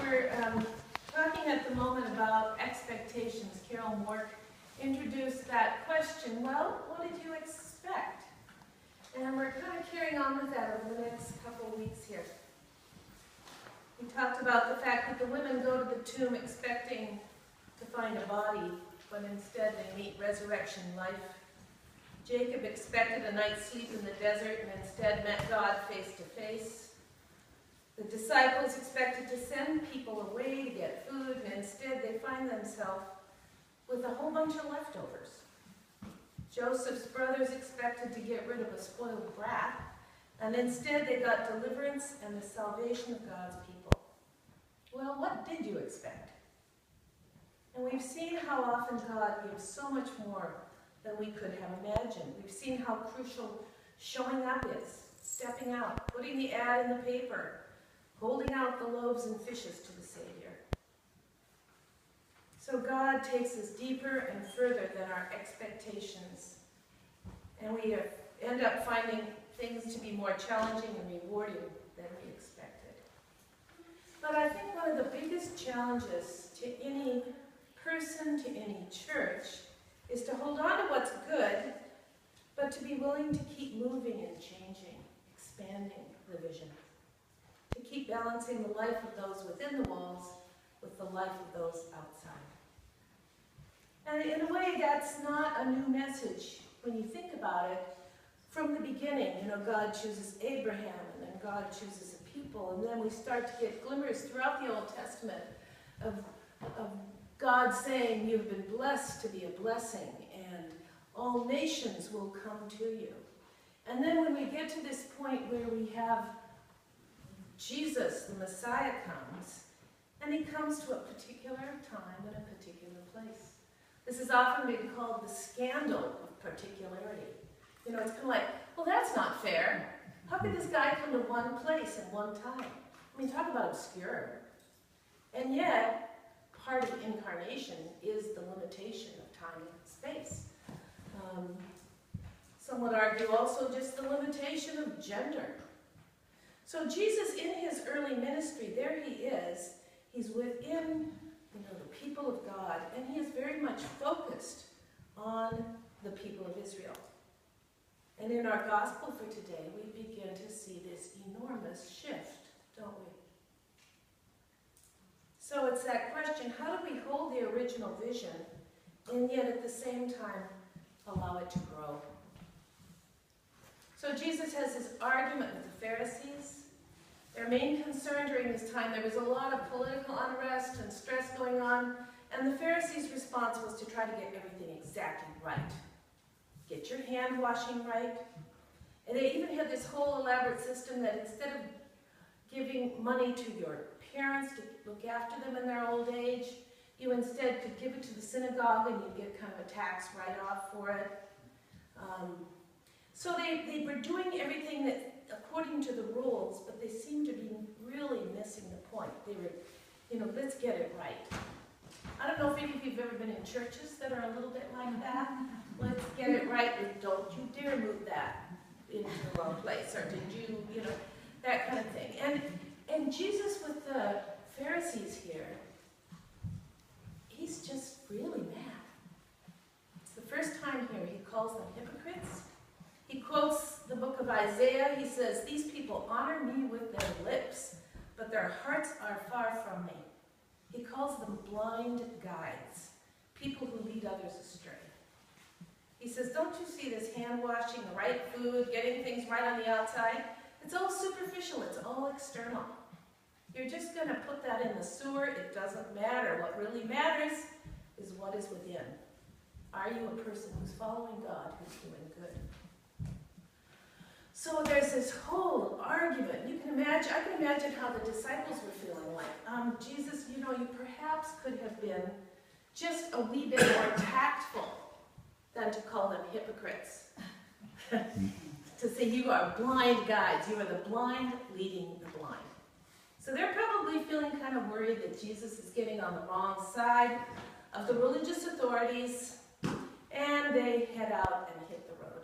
We're talking at the moment about expectations. Carol Mork introduced that question, well, what did you expect? And we're kind of carrying on with that over the next couple of weeks here. We talked about the fact that the women go to the tomb expecting to find a body, but instead they meet resurrection life. Jacob expected a night's sleep in the desert and instead met God face to face. The disciples expected to send people away to get food, and instead they find themselves with a whole bunch of leftovers. Joseph's brothers expected to get rid of a spoiled brat, and instead they got deliverance and the salvation of God's people. Well, what did you expect? And we've seen how often God gives so much more than we could have imagined. We've seen how crucial showing up is, stepping out, putting the ad in the paper, holding out the loaves and fishes to the Savior. So God takes us deeper and further than our expectations. And we end up finding things to be more challenging and rewarding than we expected. But I think one of the biggest challenges to any person, to any church, is to hold on to what's good, but to be willing to keep moving and changing, expanding the vision. To keep balancing the life of those within the walls with the life of those outside. And in a way, that's not a new message when you think about it. From the beginning, God chooses Abraham, and then God chooses a people, and then we start to get glimmers throughout the Old Testament of God saying, you've been blessed to be a blessing, and all nations will come to you. And then when we get to this point where we have Jesus, the Messiah, comes, and he comes to a particular time and a particular place. This has often been called the scandal of particularity. It's kind of like, well, that's not fair. How could this guy come to one place at one time? I mean, talk about obscure. And yet, part of incarnation is the limitation of time and space. Some would argue also just the limitation of gender. So Jesus, in his early ministry, there he is. He's within, the people of God, and he is very much focused on the people of Israel. And in our gospel for today, we begin to see this enormous shift, don't we? So it's that question, how do we hold the original vision and yet at the same time allow it to grow? So Jesus has his argument with the Pharisees. Their main concern during this time, there was a lot of political unrest and stress going on, and the Pharisees' response was to try to get everything exactly right. Get your hand washing right. And they even had this whole elaborate system that instead of giving money to your parents to look after them in their old age, you instead could give it to the synagogue and you'd get kind of a tax write-off for it. So they were doing everything that according to the rules, but they seemed to be really missing the point. They were, let's get it right. I don't know if any of you've ever been in churches that are a little bit like that. Let's get it right, but don't you dare move that into the wrong place, or did you, that kind of thing. And Jesus with the Pharisees here, he's just really mad. It's the first time here he calls them hypocrites. He quotes the book of Isaiah. He says, these people honor me with their lips, but their hearts are far from me. He calls them blind guides, people who lead others astray. He says, don't you see this hand washing, the right food, getting things right on the outside? It's all superficial. It's all external. You're just going to put that in the sewer. It doesn't matter. What really matters is what is within. Are you a person who's following God, who's doing good? So there's this whole argument. I can imagine how the disciples were feeling like, Jesus, you perhaps could have been just a wee bit more tactful than to call them hypocrites. To say you are blind guides. You are the blind leading the blind. So they're probably feeling kind of worried that Jesus is getting on the wrong side of the religious authorities, and they head out and hit the road.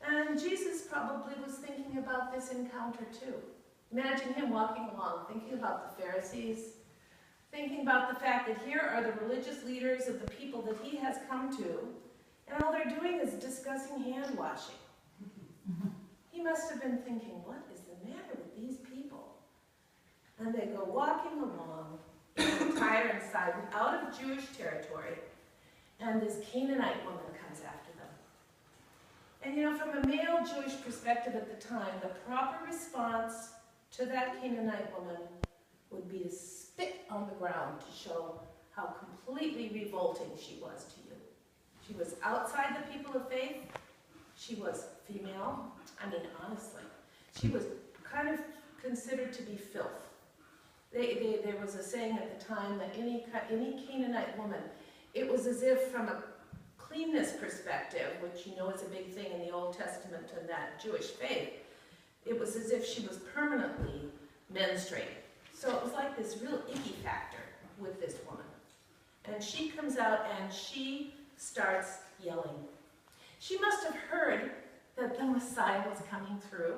And Jesus probably was thinking about this encounter too. Imagine him walking along, thinking about the Pharisees, thinking about the fact that here are the religious leaders of the people that he has come to, and all they're doing is discussing hand washing. He must have been thinking, what is the matter with these people? And they go walking along in Tyre and Sidon, out of Jewish territory, and this Canaanite woman comes after them. And you know, from a male Jewish perspective at the time, the proper response to that Canaanite woman would be to spit on the ground to show how completely revolting she was to you. She was outside the people of faith. She was female. I mean, honestly, she was kind of considered to be filth. There was a saying at the time that any Canaanite woman, it was as if from a cleanness perspective, which you know is a big thing in the Old Testament and that Jewish faith, it was as if she was permanently menstruating. So it was like this real icky factor with this woman. And she comes out and she starts yelling. She must have heard that the Messiah was coming through,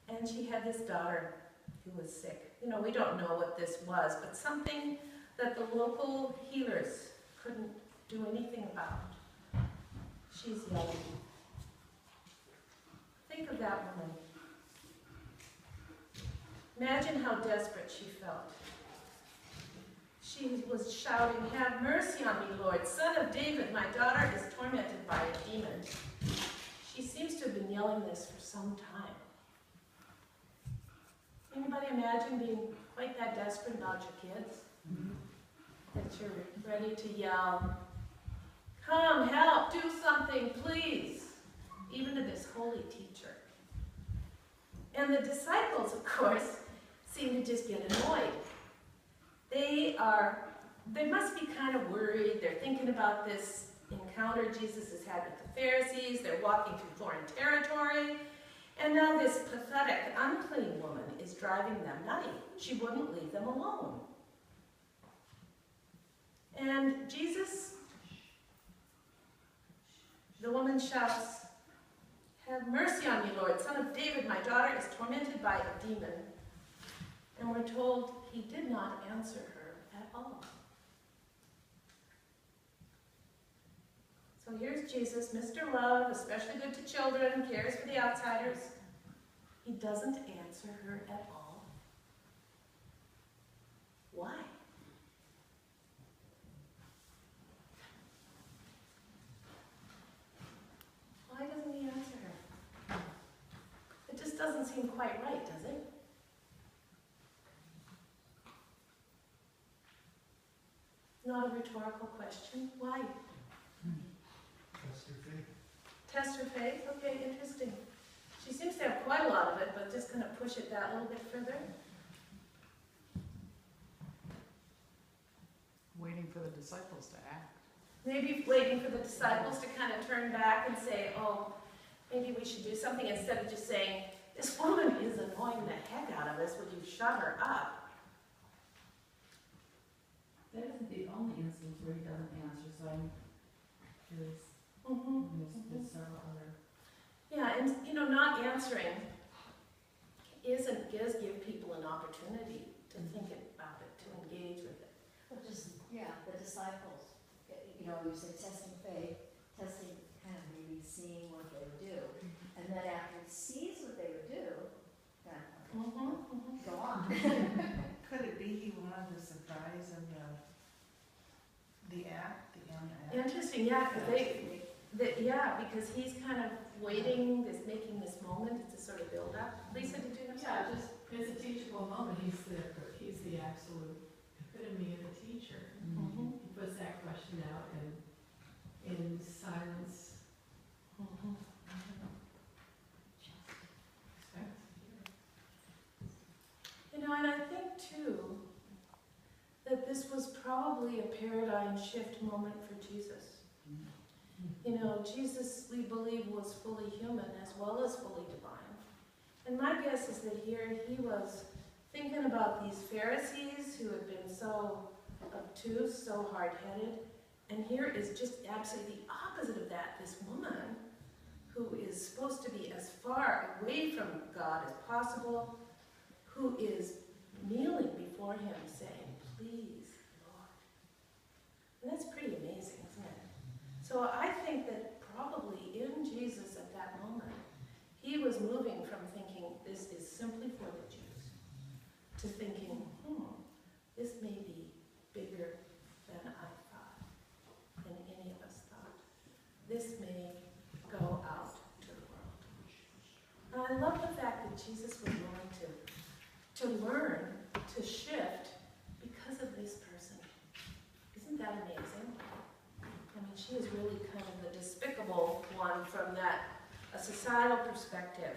and she had this daughter who was sick. You know, we don't know what this was, but something that the local healers couldn't do anything about. She's yelling. Think of that woman. Imagine how desperate she felt. She was shouting, "Have mercy on me, Lord, Son of David, my daughter is tormented by a demon." She seems to have been yelling this for some time. Anybody imagine being quite that desperate about your kids? That you're ready to yell, "Come, help, do something, please," even to this holy teacher. And the disciples, of course, seem to just get annoyed. They must be kind of worried. They're thinking about this encounter Jesus has had with the Pharisees. They're walking through foreign territory. And now this pathetic, unclean woman is driving them nutty. She wouldn't leave them alone. And Jesus, the woman shouts, "Have mercy on me, Lord, Son of David, my daughter is tormented by a demon." And we're told he did not answer her at all. So here's Jesus, Mr. Love, especially good to children, cares for the outsiders. He doesn't answer her at all. Why? Why doesn't he answer her? It just doesn't seem quite right, does it? Not a rhetorical question. Why? Test your faith. Test her faith? Okay, interesting. She seems to have quite a lot of it, but just going to push it that little bit further. Waiting for the disciples to act. Maybe waiting for the disciples to kind of turn back and say, oh, maybe we should do something, instead of just saying, this woman is annoying the heck out of us, would you shut her up? That isn't the only instance where he doesn't answer, so I'm curious. There's several other. Yeah, and you know, not answering does give people an opportunity to think about it, to engage with it. Well, just, yeah, the disciples, you know, you said testing faith, testing kind of maybe seeing what they would do. And then after he sees what they would do, then go on. Could it be he wanted the surprise of the act, the end act? Interesting, yeah, because he's kind of waiting, making this moment to sort of build up. Lisa, did you have Yeah, something? just it's a teachable moment. He's the absolute epitome of a teacher. He puts that question out and in silence. You know, and I think too that this was probably a paradigm shift moment for Jesus. You know, Jesus, we believe, was fully human as well as fully divine. And my guess is that here he was thinking about these Pharisees who had been so obtuse, so hard-headed, and here is just absolutely the opposite of that, this woman who is supposed to be as far away from God as possible, who is kneeling before him saying, please, Lord. And that's pretty amazing, isn't it? So I think that probably in Jesus at that moment, he was moving from thinking, this is simply for the Jews, to thinking, this may be bigger than I thought, than any of us thought. This may go out to the world. And I love the fact that Jesus was willing to learn, to shift because of this person. Isn't that amazing? I mean, she is really kind of the despicable one from a societal perspective.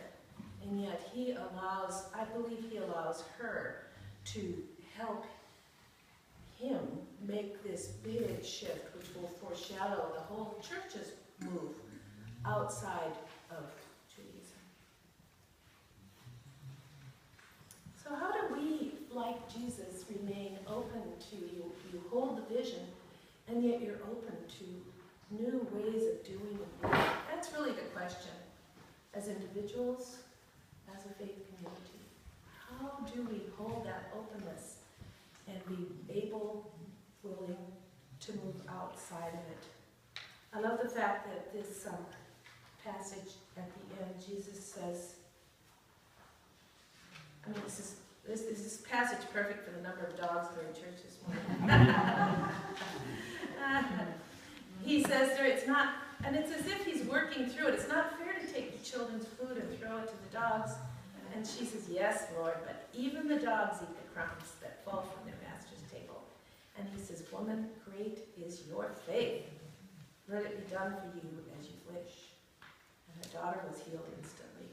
And yet I believe he allows her to help him make this big shift, which will foreshadow the whole church's move outside of Judaism. So how do we, like Jesus, remain open to you? You hold the vision, and yet you're open to new ways of doing and living. That's really the question. As individuals, as a faith community, how do we hold that openness and be able, willing to move outside of it? I love the fact that this passage at the end, Jesus says, I mean, is this passage perfect for the number of dogs that are in church this morning? He says there, it's not, and it's as if he's working through it. It's not fair to take the children's food and throw it to the dogs. And she says, yes, Lord, but even the dogs eat the crumbs that fall from their master's table. And he says, woman, great is your faith. Let it be done for you as you wish. And her daughter was healed instantly.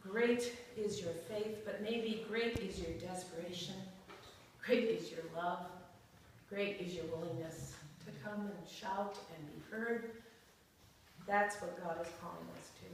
Great is your faith, but maybe great is your desperation. Great is your love. Great is your willingness to come and shout and be heard. That's what God is calling us to.